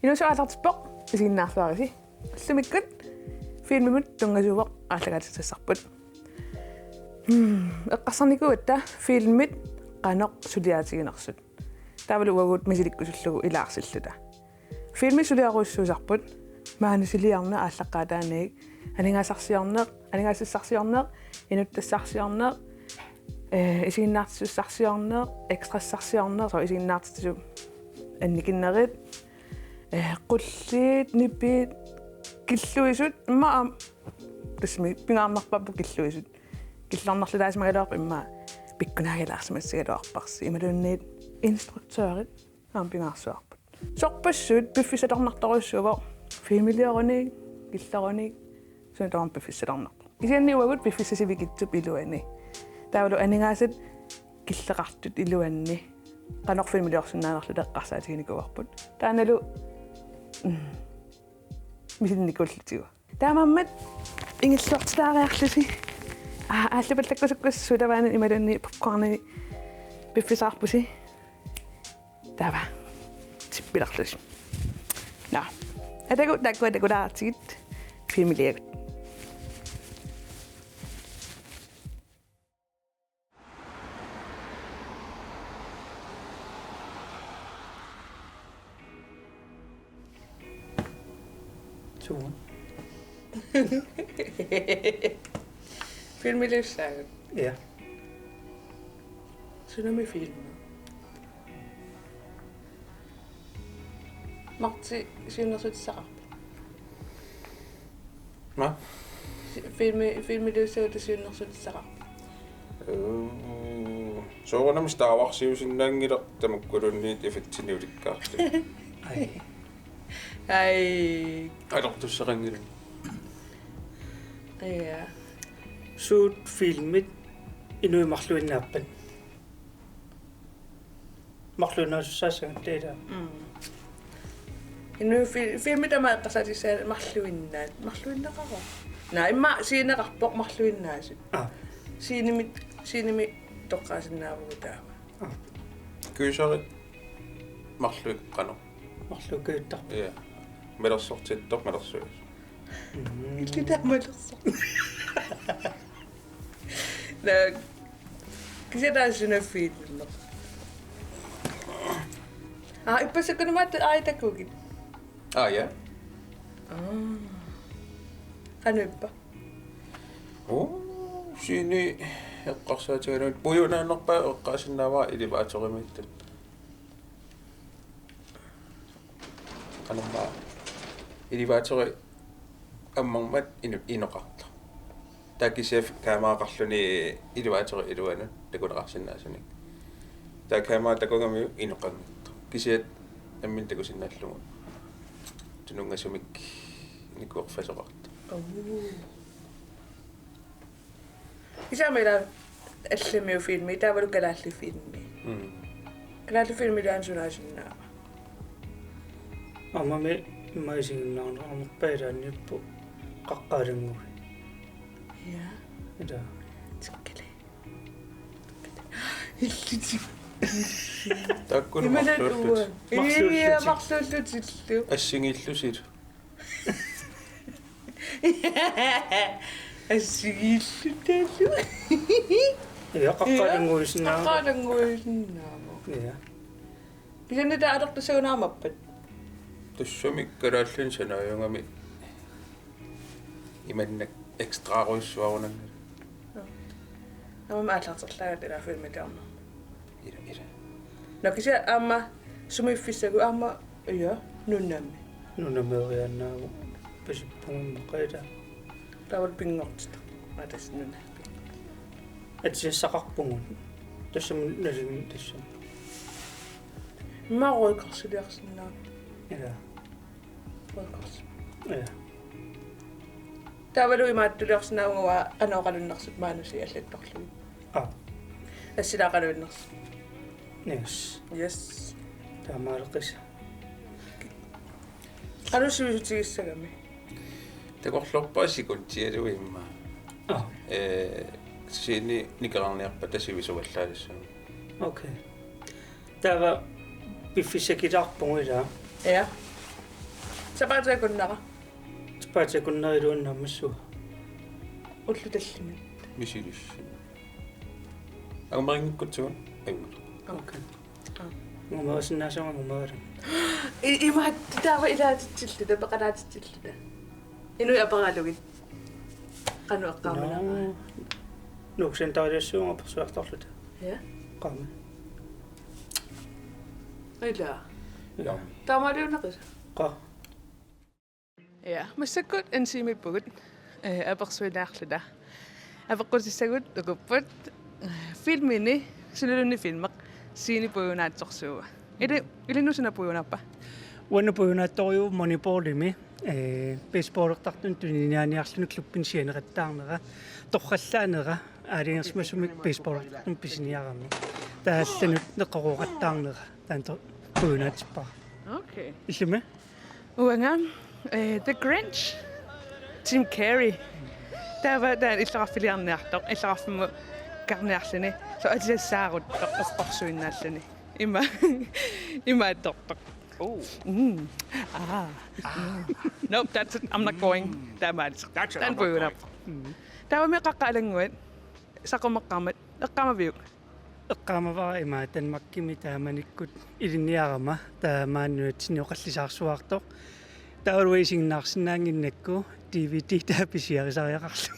Inusaalartippoq isiinnaarluarisi аллумиккут филмимут тунгасувоқ ааллагатиссарпут эққарсарникуатта филмит qaноқ сулиаатигинерсут таавалу уагут мисиликкусуллугу илаарсиллута филми сулиаруссуусарпут маанусилиарна ааллаққаатааник анингаассарсиорнеқ инуттассарсиорнеқ исигиннаартиссарсиорнеқ экстрассарсиорнеқ со исигиннаартиссу анникиннерит qulliit nippiit killuisut imma tasmi pingaarmarpappu killuisut killarnerlutaasmagaloorp imma pikkunaagilaarsimassigaluarparsi imalunniit instruktørit aam pingaarsuarput sorpassuut piffisatornartoruissuvo familiarunik killarunik sunatoorn piffisatornartu isianniuagut piffissasivikitsup iluani taavalu aningaasat killeqartut iluanni qanorf familiaorsunnaanerlu teqqarsaatiginikuarput taanalu мисинникуллутигу таамаммат ингиллуартилаариарлуси ааллапаллаккусуккуссу таваана ималунни попкорни пиффисаарпуси тава типпиларлуси на атагутааккуатакулаартигит фимилиагут Suun. Filmilyssaakut. Ja. Tsunami-filmer. Marti syynnersutissaqarpa. Ma? Filmilyssaakut syynnersutissaqarpa. Soorunam staavarsiusinnaangileq tamakkulunniit effektiniulikkaartu. Ai. Alortusseqangilu. Ja. Suut filmit inuimarluinnaappan. Marluinnaasussaasagat teeta. Filmit amaeqqasaatissaa marluinnaat. Marluinnaqara. Na imma siineqarpoq marluinnaasut. Siinimi toqqaasinnaavuu taama. Kyysarit marluiqqano. Marluukiuttarpa. Ja. Melersortittor melersuus. Illuta melerso. La kisetaasuna film. Ippasakkunumaat aitakuugit. Ja. Qanuippa. Siini eqqarsaatigaluut pujunaannerpaa eqqaasinnaavaa ilivaatorimittat. Qanermaa ilivaatori аммармат инеқарта такисеф камаақарлуни илуаатери илуанут такунеқарсинаасуник та камаа такунгамиу инеқангитта кисиат аммин такусиннааллугу тунунгасумик никуорфасоқарта исамела аллимиу филми таавалу калаалли филми калаалли филми лаансунаасиннаа Amame maisiginnaarnerpailaanniuppu qaqqaalanguri. Ja. Ida. Tikkale. Illuti. takkunu marluullut. Iya marluullutillu. ассигииллусил Assigillutaallu. Ja qaqqaalanguisinnaama. Qaqqaalanguisinnaama. Ja. Pisanna taadortusuunaamappat. туссумик калааллун санааюнгами иманнак экстраруйссуарунанга Amma aatlaarterlaagat ila filmitaarma. ила Nakisia amma sumifissagu amma iya nunnammi. Nunameeriannaagu pasippungimmaqaita. Tawal pingortita. Atas nunna. Atsiassaqarpungun. Tassam naligin tassam. Ma roikarsuliarsinnaa. Ja. Roikars. Ja. Tavalu imaattuliarsinnaunga qanoqalunnersut maanusi allattorlugu. Assilaqalunners. Yes. Yes. Taamaaleqisa. Qanusuutigissagami. такорлорпаасикун тиалуимма сини никеранниарпа тасивисугаллаалиссаа Okay. Tava piffisakilаарpunguila. Ja. Сапаатаакуннара Спаатакуннерилууннармассуа. уллуталлимит. Мисилисси. Агмаринниккутсуун аюут. Окей. Мумаасиннаасаангумаарам. Имаат таава илаатитсиллута пеқалаатитсиллута. Инуи апераалугит. Кану эққаамана. Нуксен таалиассуунга персуарторлута. Я. Qama. Ила. Ja. Таамалуунеқис. Qa. Ja, массаккут ансимиппугут аперсуилаарлута. Апеққутиссагут укуппут филмини сулулунни филмеқ сини пуюнаатсорсууа. Илинусуна пуюнарпа. Уаннапуюнаатториу мониполими бейсболертартун тунинианиарлуну клубпин сианеқаттаарнера торраллаанера аалингерсмасумик бейсболертартун писиниарами таалланут неққоруқаттаарнера таанто пуюнаатиппаа. Okay. Иллума Уанга The Grinch Jim Carrey. Тава иллеқарфилиарниартоқ иллеқарфиму карниарлуни so атисассаарут тоққорсуиннааллуни има тоқтоқ. Oh. Nope, I'm not going. Dan puyunap. Tawa mi qaqalangwat saqumaqamat eqqamaviuk. эққамавара има танмаккими тааманиккут илинниарама таамааннуатсини оқаллисаарсуартоқ таалуисигнаарсинаангиннакку DVD тааписиарисариақарлу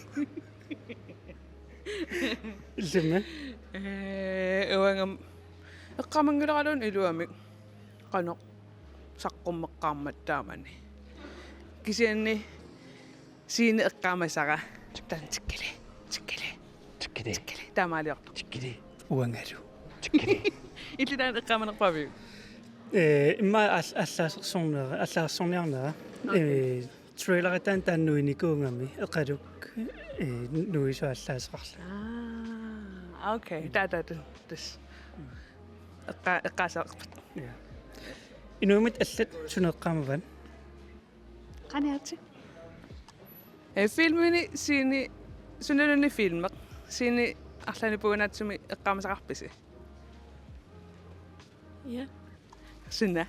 иллума Уангам eqqamangulaqalun iluamik qanoq saqqummeqqaarmat taamani. Kisianni siini eqqaamasara taantikkili. Tikkili. Taamaaliortu. уангалу Иллиtaan eqqamanerpaviuk. имма аллаарсорниарнера трейлеритан тааннуиникуунгами эқалук нуисуаллаасеқарла Okay, das. Eqqaasaqpat. инуумит аллат сунеққамаван Qaniarti. Filmini siini sunulunni filmeq siini арлани пуунааtsumi eqqaamasaqarpisi. Ja. Sunna.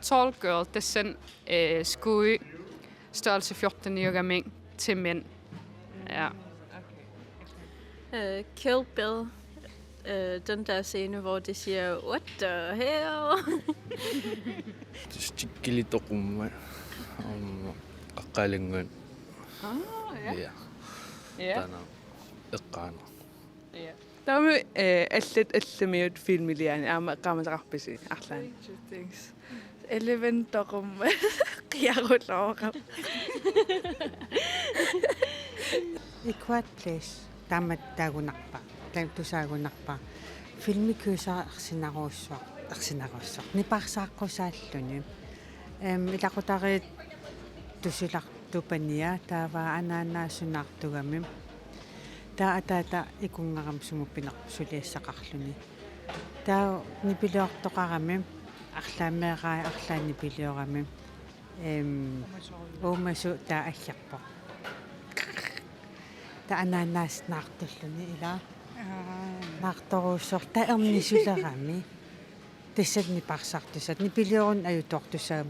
Tall Girl, det er sådan skue, størrelse 14 mængd til mænd. Ja. Kill Bill. Den der scene, hvor de siger, what the hell? Stikkili toqumma qaqqalingun Ja. tana eqqaana Tami allat allamiut filmiliani aama eqqaamasaqarpisi arlaani. Things. 11 toqum qiarulooqa. A Quiet Place тааматтаагунарпа таамтусаагунарпа филмикуусаарсинаруссуақ нипаарсааққусааллуни илақутариит тусилартупания таава анаанаасунаартугами таатаата икунгерамсумуппинеқ сулиассақарлуни таа нипилиортоқарами арлаамеераа арлаани пилиорами оомасу таа алларпо таанаанаас наартуллуни ила наарторуussor таернисулерами тассатни парсартусат нипилиорун аютортусаа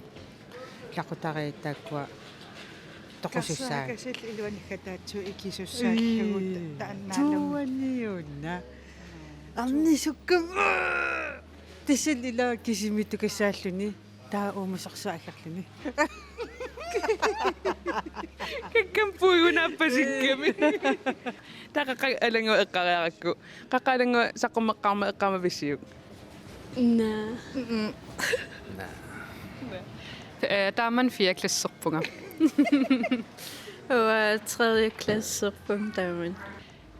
лақутариитааккуа тоқусуссаа Касал илуаниккатаатсу икисуссааллагут тааннаалам. туаниунна арнисуккама тассал ила кисимиттукассааллуни таа уумасарсуа алларлуни Kakkan puugunaappasikkami. Taqaqa alangu eqqariarakku. Qaqqalangu saqqummeqqaarma eqqaamavisiuk. Nej. Der er man 4 klasserpunkter. Det var 3. klasse på damen.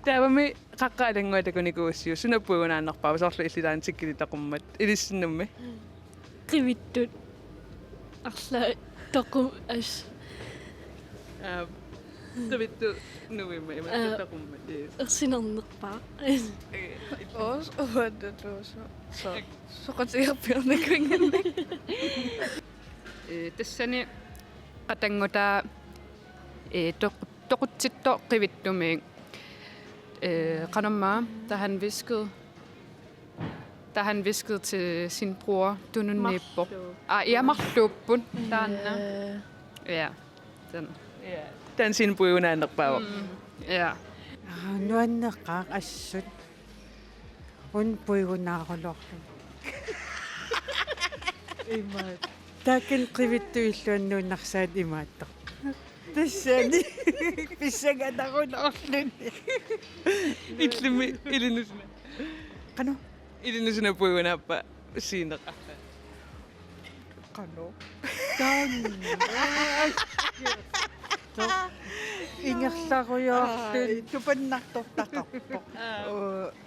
Taavami qaqqaalangu takunikuussiu sunappuugunaannerpaa sorlu illitaan tikkilitaqummat ilissinummi. Rivittut. Arla toqum as. Tavittu nuimma imattaqummat. Ersinarnerpaa. Oos uadatuusu. Soqatiarpiarnikringanni. Tassani qatangutaa toqutsitto qivittumiik qanommaa tahan viskede da han viskede til sin bror, du nu nipper. Ja, marlupun. Ja, den. Tän sin puuna nakpawa. Ja. Nuanneqaaq assut. Un puigunaaqulorlu. Imaat. Takin qivittu illuannuunarsaat imaattaq. Tassani pissagataqulorluni. Itlimi ilinusna. Qanu Ilinusna puunappa siineqa. qanu. Ingerlaruyorlun Tupannartortaqarpo.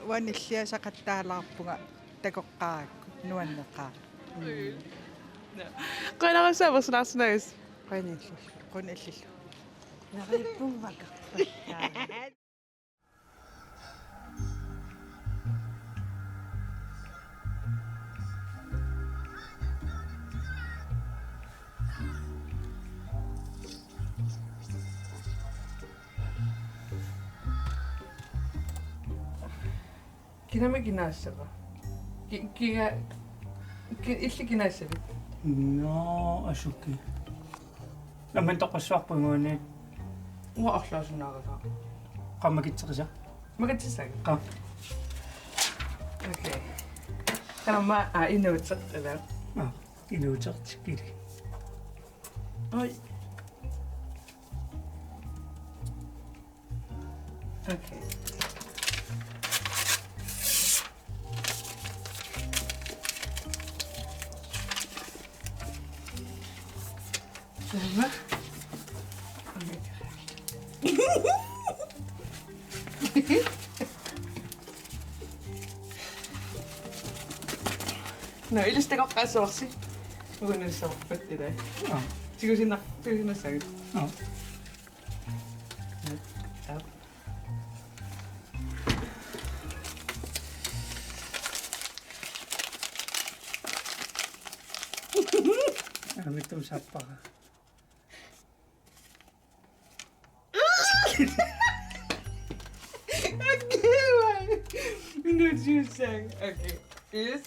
Wanilliasaqattaalаарpunga takoqqaakku nuanneqaa. Qanaqassaverslaarsunagis. Qunillu. narippungaqarpa. Kinama kinaassava. Kiga illi kinaassavit. No, asukki. Naman toqassuarpunguuni Ua arlaasunnaaqasaa. qammakitseqisa. Magatsisag. Qa. Okay. Kanama inuutseq ala. Inuutertikkili. Oi. Okay. Selma. No, ilista qaqqaassuarsi. Ugunussorpat ila. Tigusinnassagit. Amittum sappaqa. Introducing. Okay. Yes.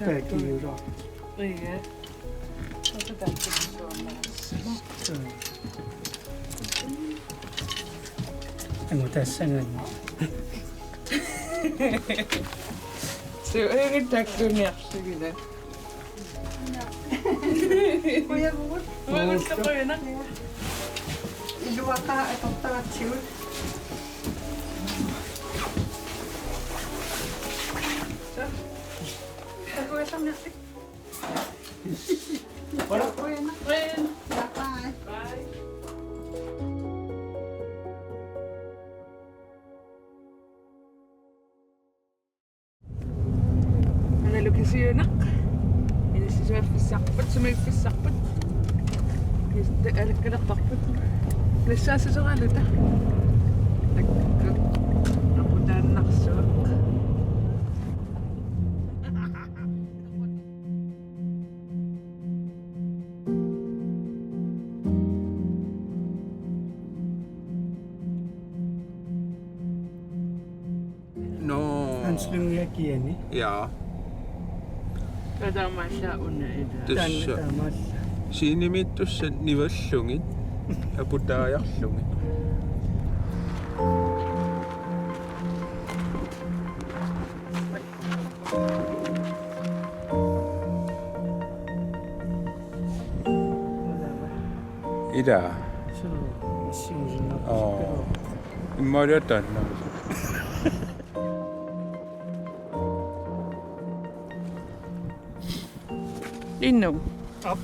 Päkiura. Iya. Satu ganti Anu tassangan. Se ei takkunia sivile. Kuya buut. Muista pojana. Iluaka atottaatiut. Aku esam nasi. Wala. Bye. Ana lokasiunak. Ini sisuat fissarpat sumay fissarpat. Kiste alakkalaqtarpat. Nissaasasoraluta. Takku. Aqutaannarsuaq. No. Anslungiakiani. Ja. Tätä on mä unna ida. Tässä siinimittussa nivellungit ja putaajarlungit. Ida. Immarjatan. Inu. Op.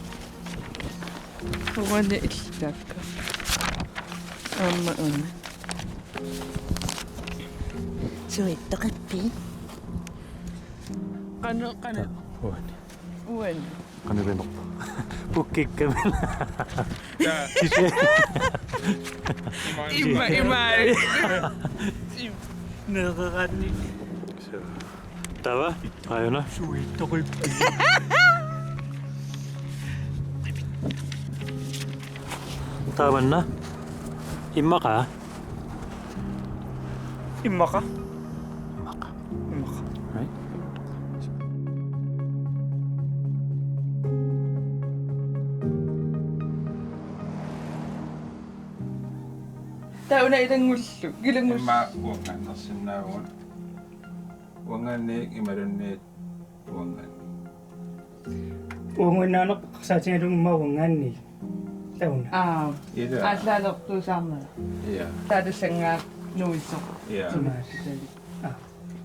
Uanne illakka. Amma unne. Suittaqappi. Qanu. Huoni. Uanne. qanulinerpa pukkikkamil Ima. Neqeqaanni tava ayuna suittoqippi tavanna immaqa immaqa right Tauna ilangullu. Gilangullu. Imma uangannersinnaavun. Uanganniik imalunniit uanganni. uungunnaaneq qasaatingalungumauangaanni tauna Ila. Aalaalertuusaarnala. Ia. Taatussangaat nuissoq. Ia. Tumaat.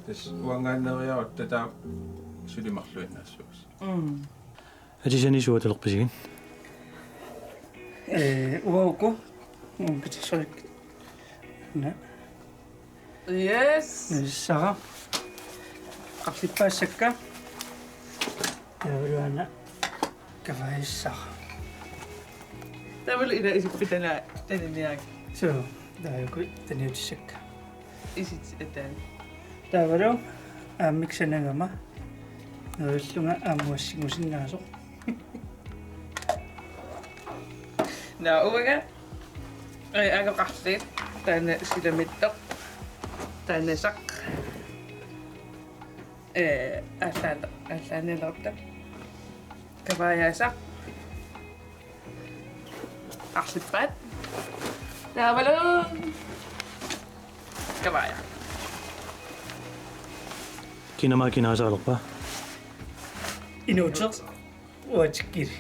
Tas uanganneriarut tataa sulimarluinnaassuus. ajisani suatelerpisigin uauku pitsorik na Yes. sara qarsipaassakka tauluana kavaissara Tavel ila isippitana taniniak. so daayuku taniutissakka Isit etan. taavalu aamiksanagama nuullunga aamuassigusinnaasoq Na uaga. Ai aga qarsit. Tana silamittoq. Tana saq. Allaanelerta. Kavayaasaq. Arsippaat. Taavalu. Kavaya. kinama kinasaalerpa inuuteq uatikkiri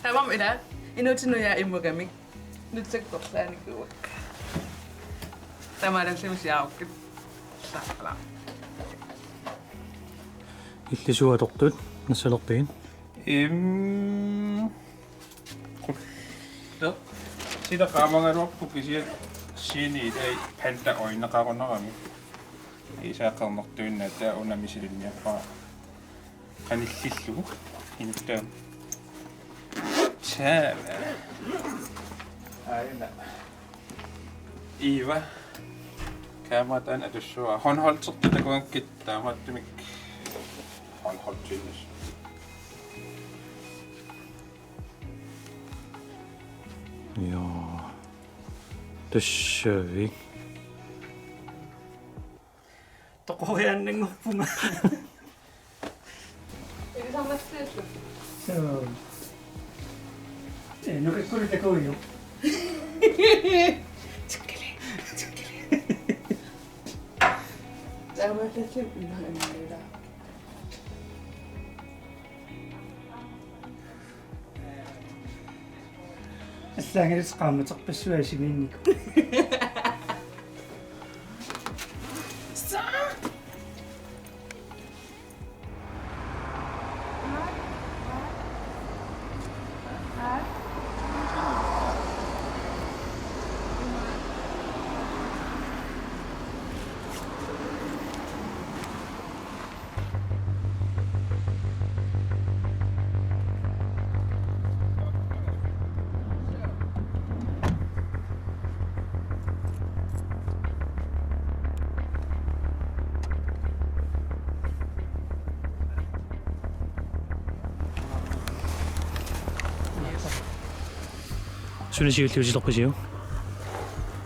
Tamam ila. Inutinu ya imugamik. Nutsektorlaanikuak. Tamaransimisiaukit. Saqla. illisuatortut nassalerpiin Qullu. Sida qaamangaluarpu kisiat siini ilai panta oinneqarunerami. Isaaqernertuinna taa unamisilunniarpa qanillillugu inuttaa. Täällä. Aina. Iiva. Kaamatan atussua. Honholtsertu takuankit taamattumik. Honholtsinnis. joo tussaavi toqoriannangorpunga so nuqikkuli takuiyo Tamatatlim ila. ассаагилис qaamateqpassuaasigiinniku sunisiulliusilerpisiu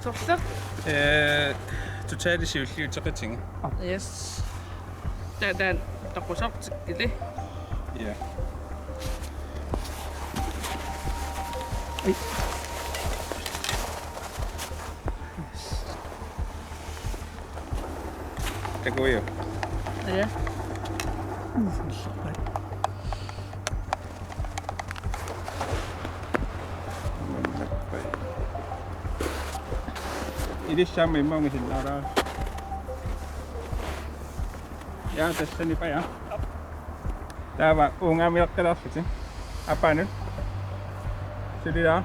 Torsak. Totalt siulliuteqitinga. Yes. Tän taqusartikkili. Ja. Takuiyo. Ja. Idissamme immaungisinnaraa. Ja, tässä niin päin. Tama, unga milk ka dapat sih. Apa nih? Jadi dah.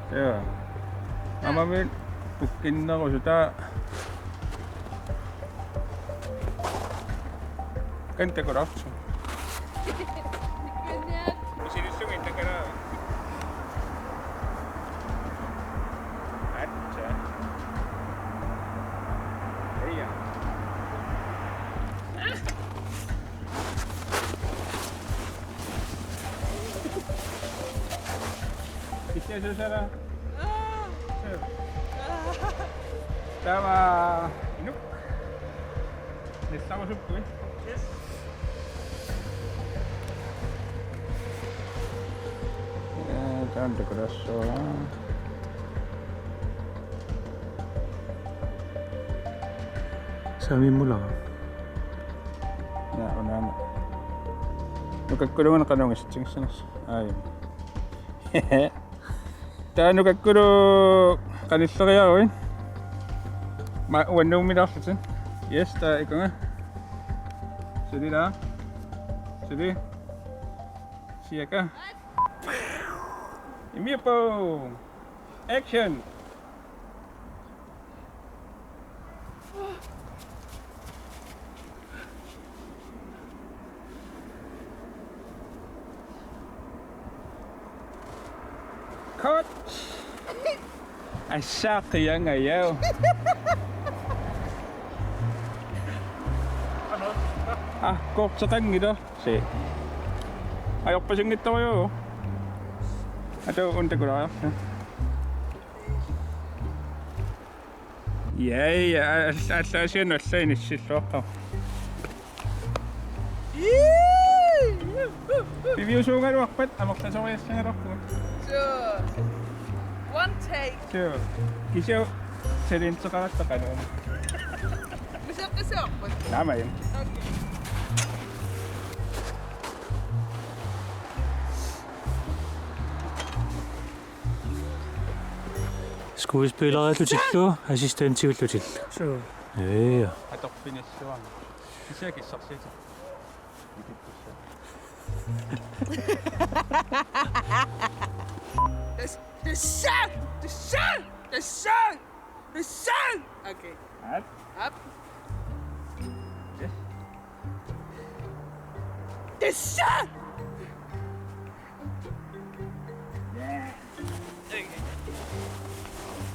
Ya. Mama min bukin na ko sudah. Kan tak korap. Sini sungai tak kena. Aja. Iya. Kita sudah. Tama. Inuk. Estamos un poco. Yes. Tan decoración. Sabihin mo lang. Ya, una. Nagkakulungan ka nung isang sanas. Ay. Ta nagkakulo kanista kaya oy. Wano mi dapat sen. Yes, ta ikaw nga. Sige na. Sige. Siya ka. Imi po. Action. Cut. Ay kaya ngayaw. Ah, kok sa tang gitu. Si. Ayok pa siyang nito kayo. Ato, unta ko lang. Yay, asa siya na sa inisisok ko. Bibiusungan wakpat, amak na sa kaya siya na ko. Sure. One take. Sure. Kisyo, sirin sa karat sa kanon. Kasok. Tama yun. Skuespillere тлутиллу, ассистентив тлутилл. Sure. Atok finish siya. Kisyo kisak siya. The sun. Okay. At? Up. Yes. The sun.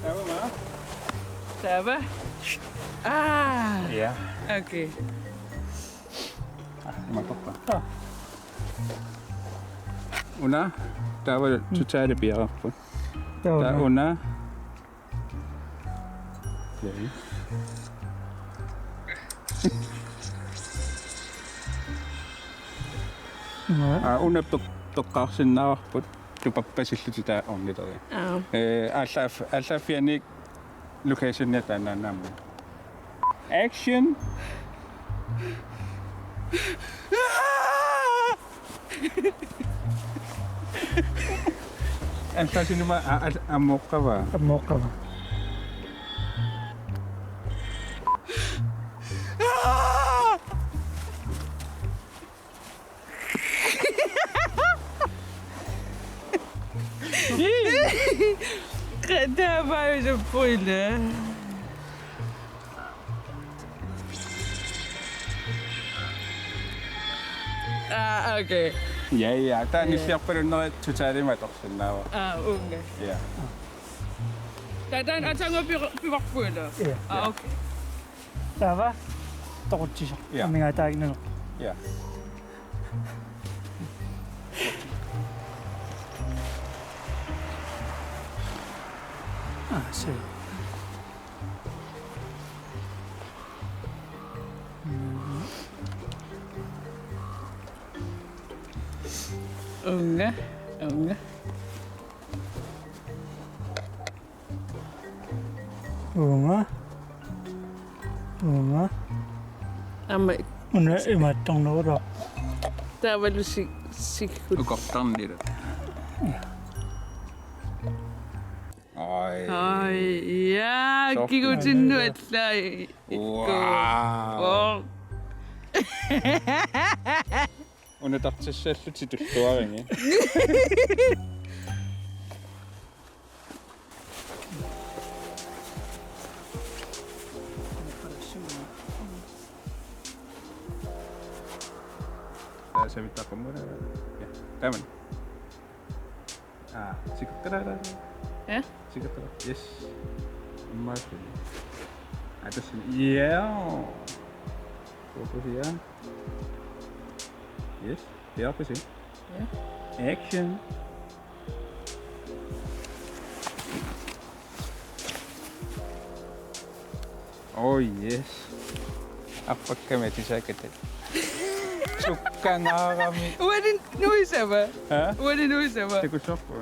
Tama ba? Tama. Ah. Yeah. Okay. Matok pa. Una, tawag chucha de biya po. Ta una. Okay. Una tok kasin na po. Tupapasil kita on dito. Asa fianik location niya tanan namin. Action. Ang sa sino ba? Amok ka ba? Amok ka ba? Tama yung point na. Ah, okay. Yeah. Ta ni siya pero no chuchari matoksin na. Okay. Yeah. Dan aja piwak pula. Yeah. Okay. Tama? Takot siya. Yeah. Kami nga tayo na. Yeah. Sige. Oo nga. Oo nga. Ama, Una imatang na wala. tama lu si Ukoptan dito. Ay, ja, Soft. kikutin nu at lay. Wow. Oh. Unatartissaallути tulluaringi. Sa bitakon mo na. Yeah. Tama. Sikat ka na. Ja. Sikat ka na. Yes. Martin. Tapos, yeah. Fokus her. Yes. Det er opposite. Ja. Action. Oh yes. Apa kami tisakit? Suka na kami. Uwanin nuisa ba? Ha? Uwanin nuisa ba? Teko shop ko.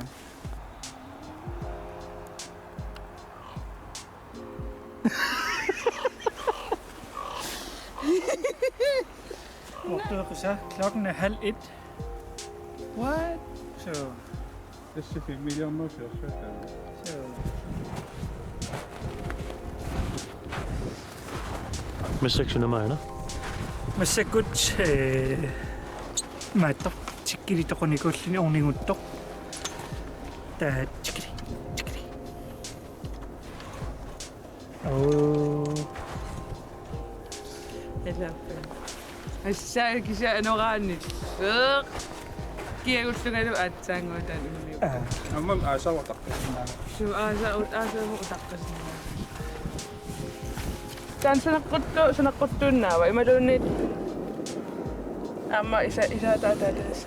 Opdagede du så? Klokken er 12:30. What? Så, Det er 5 millioner for så Med 600 meter. массакут маатто тиккилитоқуникууллини орнигутто таа тиккили Eller Assa kisa anoraanit. Kiagullungalu aatsaanguutaan. Amma asawata. Su aasa utaqqasna. Tan sanaquttuunnaava imaluunniit amma isa taataataas.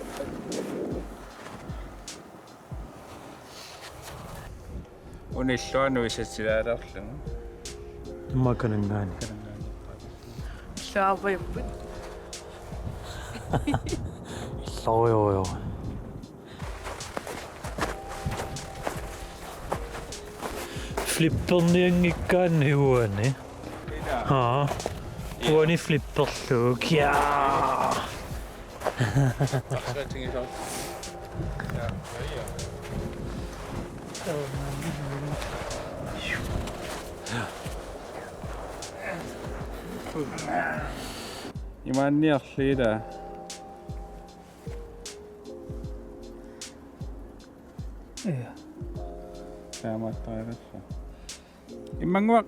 Unilluanu isatsilaararlunu. Makanangaani. Saavajaput. Loojo. Flipperniangikkaan huone. Huone flipperluuk. Ja. Imanniarliida. ja. Saamattaarassa. Immanguaq.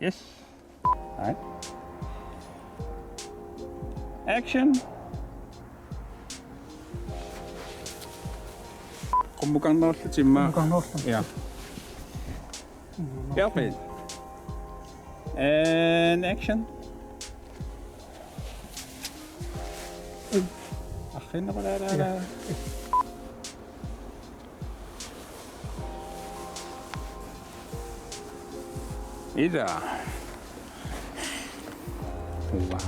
Yes. Right. Action. Qummuqarnerlutimma. Muqarnerlu. Ja. Perfect. And action. Akhinna. Ida. Wow.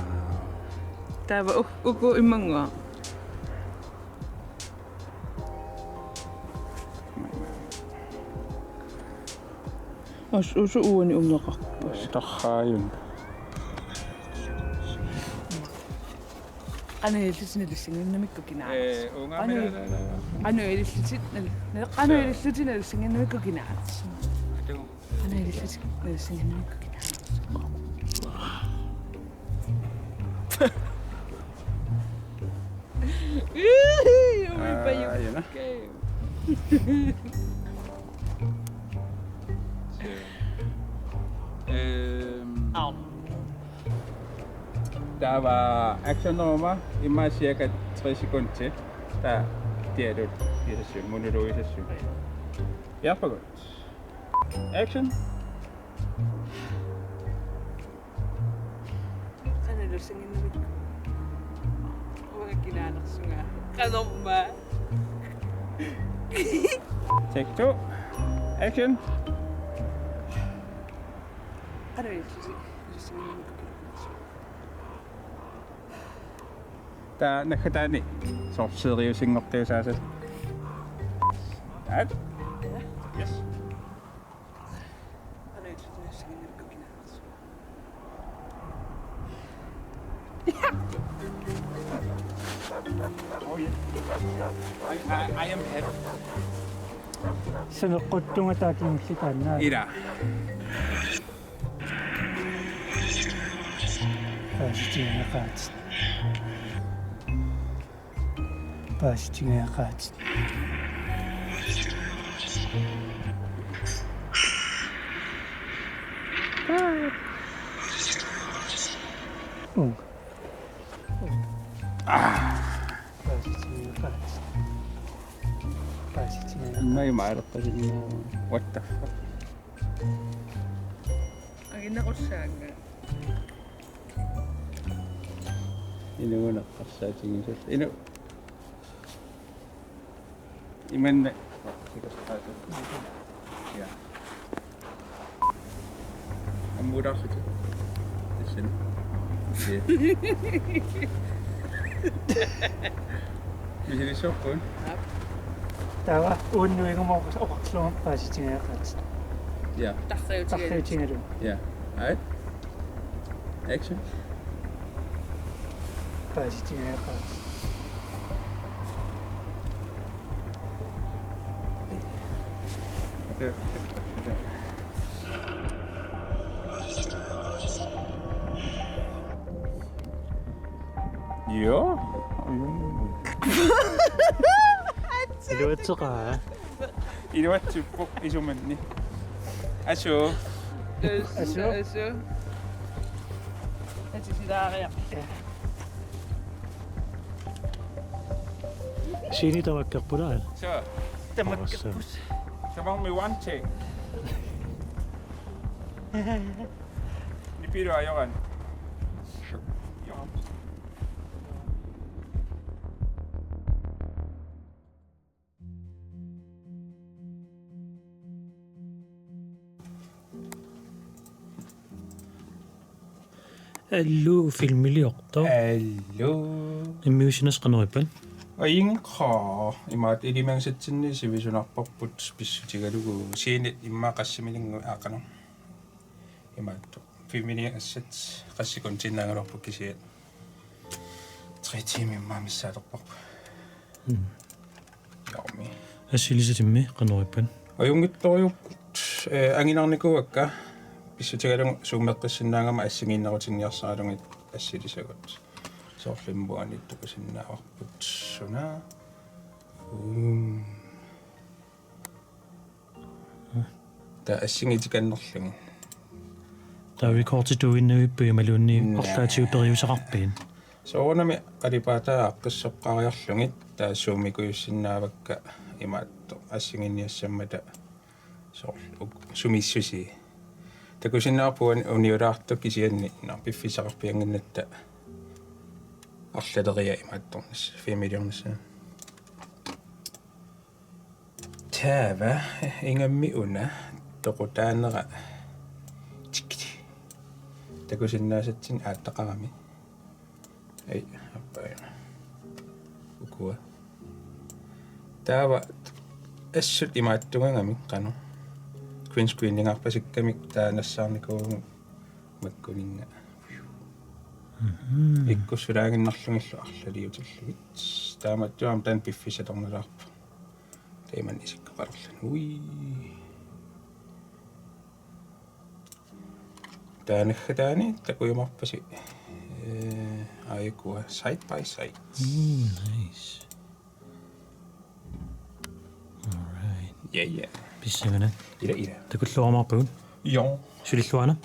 Taava uku imanga. Usu uuni umnaqarpas. Tarhaayun. Qanuillutinallussinginnamikku kinaaras. Ungamina. Qanuillutinallussinginnamikku kinaaras. Qanuillutinallussinginnamikku kinaaras. Ayun na. Der var actionnummer i mig cirka 3 sekunder til. Det er det. Det er det monolog i det syg. Ja, for godt. Action. Qanuillutinginnamikku. Uga kinaanersunga. Qanorma. Take 2. Action. Qanuillutinallussinginnamikku. Der nakadani. Så seriøst ingen opdagelse af sig. Right? Yes. Qanuillutinallussinginnamikku kinaaras. Oh yeah. I am head. Saneqquttunga taakingillitaannaa. Ida. Fastianaqaat. Paasitsingaaqaat. Paasitsingaaqaat. Paasitsingaaqaat. ما معرفة إنه what the fuck. Agina qussaanga. إنه أنا قصاتي إنه إيمان يا أمورا خطة لسن مثل شوفون Tawa unnuingumoq oqarluum paasitsingaaqaat. يا Tarriutingalun. يا عاد أكشن Paasitsingaaqaat. يا Iluatseqaa. إلوات فوق إيشو مني أشوف Øsø. Jeg synes, der er Siini tavakkerpulaa. شو Tamakkerpus. Sabang may one check. Ni Piro ayawan. Allu filmiliortor. Hello. Immiusinas qanerippan. Aying kha imat ilimangsetsinni sivisunarparput pissutigalugu siinit immaaqassimilingu aaqanu. Imaattu 5 minute assat qassikun tinnaangalorpuk kisiat. 3 tiimi immaamissaatoqparpu. Yaumi. Assilisatimmi qanerippan. Ayungittoriupput anginarnikuakka pissutigalungu suummeqqissinnaangama assingiinnerutinngiarsaalungit assilisagut. Sorlimbuanittuku sinnaawarput suna. Ta assingitikannerlungi. Der recordituinnuippu imaluunni orlaatiuperiusaqarpiin. Soornami qalipaataa aqqissoqqariarlungit taa suumikuyussinnaavakka imaatto assinginniassammata soorlu sumissusi. Takusinnaarpuan uniulaartu kisianni piffisaqarpianginnatta арлалерия имаатторнас 5 миллионнassa таава ингамми уна тоқутаанера тикки такусиннаасатсин ааттақарами ай аппаа укуа таава ассут имааттугангами қану green screening-арпасиккамик таанассаарникуугу маккунинга иккуссулаагиннарлугиллу арлалиутиллугит тааматтуам таан пиффисаторнелаарпа тейман исиккеқалерлан уи таанаххатаани такуйумарпаси аикуа side by side. Nice. All right. Yeah. Bissangana. Ila. Takulluamarpuun. Jo. Sulilluana.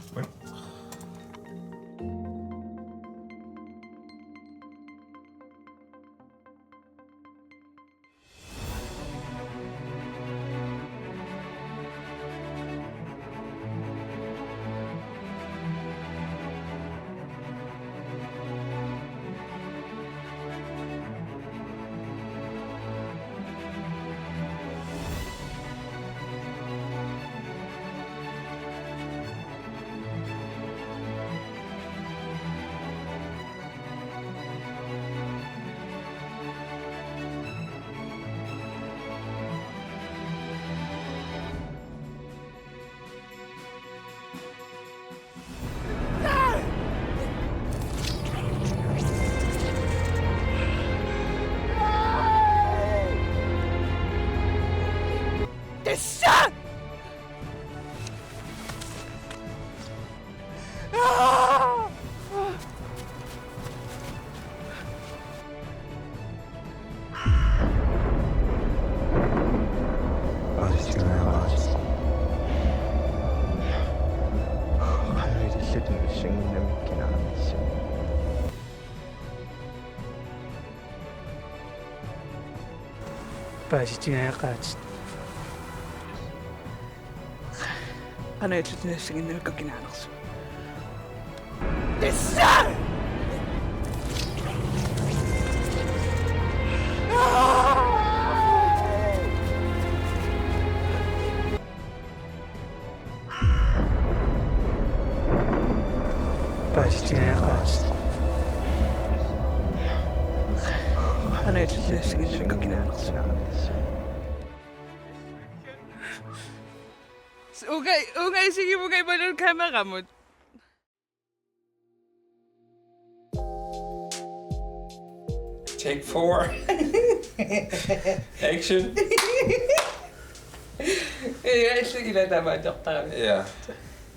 пааситигаақаатит Qanaitsutinassagиннавикка кинаанерсу. пааситигаақаатит Qanaitsutinassagиннавикка кинаанерсу. Ungay sige mo kay balon camera mo. Take 4. Action. Illa tamaajortara. Ja.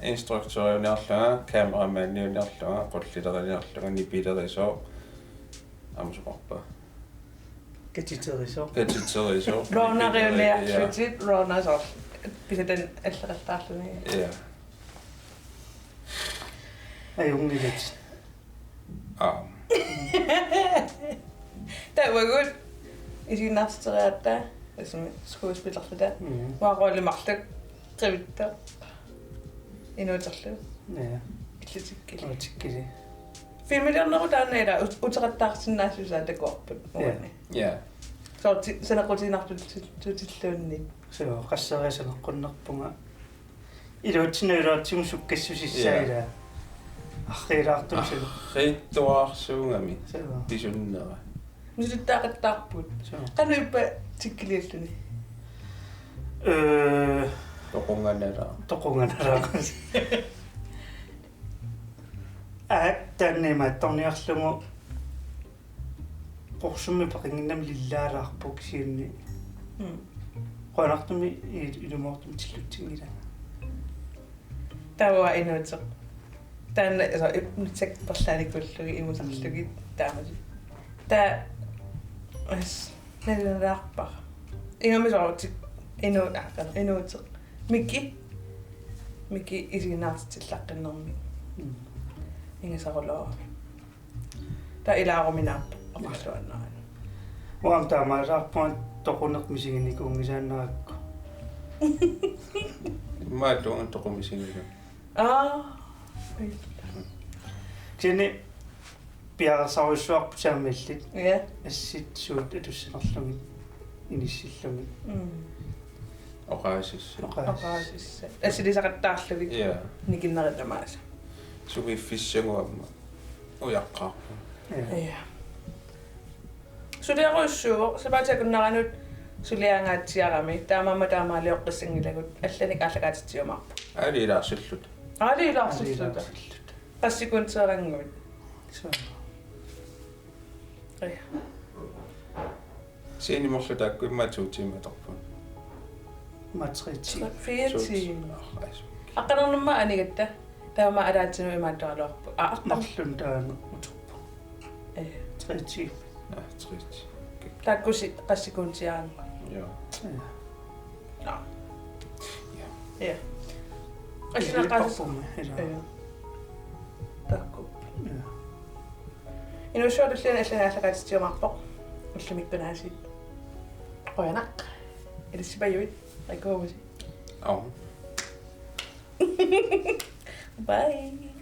Instruktøriuniarluga, kameramaniuniarluga, qullileriuniarluga nipileriso. Amsuqarpa. катитерисоо Katitteriso. Roonariuniarlutit roonasor. Pisaten аллеқартаарлуни. Ja. аюнгилат That var good. Isinarteriatta. Som skuespillerluta. Waarollimarluk qivittaa. Inuuterlu. ja Illutikkili. отиккили Filmilerneru taanneila uteqattaarsinnaassusaa takuarput. Ja. Sorti sanaqutiinartut tutilluunni. соо qasseriasanеққуннерпунга илуутсинуилуатсигу суккассусиссаила арриилаартумсалу Rittuarsuungami. соо Pisunnera. Nusutaaqattaarput. соо Qanuippa tikkilialluni. Toqunganala. тоқунганалаақас тааннемаатторниарлугу порсумми пақингиннам лиллаалаарпук сиунни қонартуми илумоортум тиллутсингила Tawa inuuteq. Taanna so nutsak perlaanikkullugi imutarlugi taamasi. Taa as nalalaarpar. Ingamisortik inuuteq. Mikki isinaartitillaqqinnermi. Ingasaruloo. Taa ilaaruminaappa oqarluannaa. уам таамаасаарпуан тоқунермисигинникуунгисааннеракку Maatuan toqumisigilu. кини пиарсаруссуарпу таамаллит Ja. ассит суут атуссанерлугит иниссиллугит Oqaasis. Oqaasissa. Asilisaqattaarlugit Ja. nikinnerilamaasa. Sugiffissanguamma. Ujaqqaarpu. Ja. Suliaruissuuvo sapaatakуннаранут сулиангааtsiarami таамаалиоққиссангилагут алланик ааллагаатитсиумарпу. Aliilaarssullut. Аалилаарсуллута. Qassikunteeranggut. соо Ja. Siinimorlu taakku immaatuutiimatorpun. матрити 4 аққанернумма анигатта таама алаатсину имааттаралуарпу. марлун таана утерпу Ja. трити Trit. Taakkusi qassikuntiarang. Ja. Ja. Qassinaaqaas. ja Taakku. Inusuullulliana алланааллагаатитсиумарпоқ. Уллумиккунаасит. Qoyanaq. Ilissipayuit. Qaikuumusi. Au. Bye.